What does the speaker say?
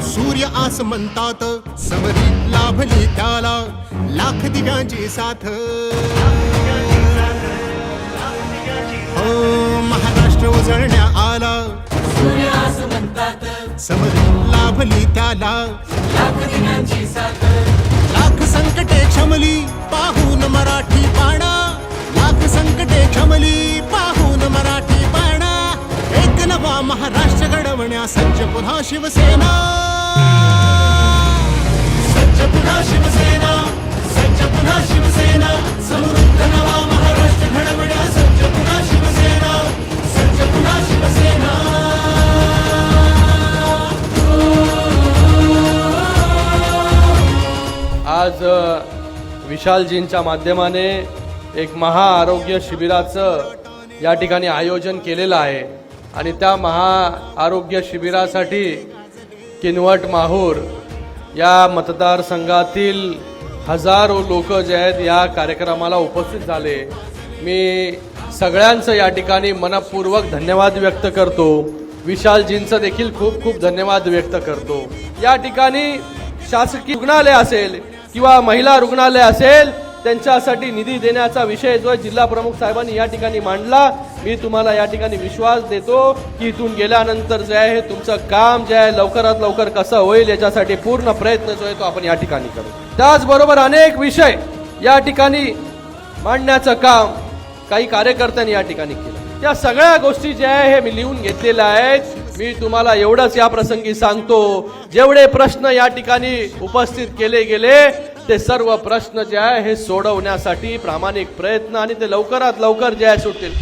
सूर्य आस म्हणतात समरीत लाभली त्याला लाख दिव्यांची साथ हो महाराष्ट्र उजळण्या आला सूर्य आस म्हणतात समरीत लाभली त्याला लाख दिव्यांची साथ लाख संकटे क्षमली पाहून मराठी पाणा लाख संकटे क्षमली पाहून मराठी पाणा एक नवा महाराष्ट्र घडवण्या सज्ज पुन्हा शिवसेना सज्ज पुन्हा शिवसेना सज्ज पुन्हा शिवसेना समृद्ध नवा महाराष्ट्र घडवण्या सज्ज पुन्हा शिवसेना सज्ज पुन्हा शिवसेना आज विशालजींच्या माध्यमाने एक महाआरोग्य शिबिराचं या ठिकाणी आयोजन केलेलं आहे आणि त्या महाआरोग्य शिबिरासाठी किनवट माहूर या मतदारसंघातील हजारो लोक जे आहेत या कार्यक्रमाला उपस्थित झाले। मी सगळ्यांचं या ठिकाणी मनपूर्वक धन्यवाद व्यक्त करतो। विशालजींचं देखील खूप खूप धन्यवाद व्यक्त करतो। या ठिकाणी शासकीय रुग्णालय असेल किंवा महिला रुग्णालय असेल त्यांच्यासाठी निधी देण्याचा विषय जो जिल्हा प्रमुख साहेबांनी या ठिकाणी मांडला। मी तुम्हाला या ठिकाणी विश्वास देतो की इथून गेल्यानंतर जे आहे तुमचं काम जे आहे लवकरात लवकर कसं होईल याच्यासाठी पूर्ण प्रयत्न जो आहे तो आपण या ठिकाणी करू। त्याचबरोबर अनेक विषय या ठिकाणी मांडण्याचं काम काही कार्यकर्त्यांनी या ठिकाणी केलं। त्या सगळ्या गोष्टी ज्या आहे हे मी लिहून घेतलेल्या आहेत। मी तुम्हाला एवढंच या प्रसंगी सांगतो, जेवढे प्रश्न या ठिकाणी उपस्थित केले गेले ते सर्व प्रश्न जे आहे हे सोडवण्यासाठी प्रामाणिक प्रयत्न आणि ते लवकरात लवकर जे आहे सुटतील।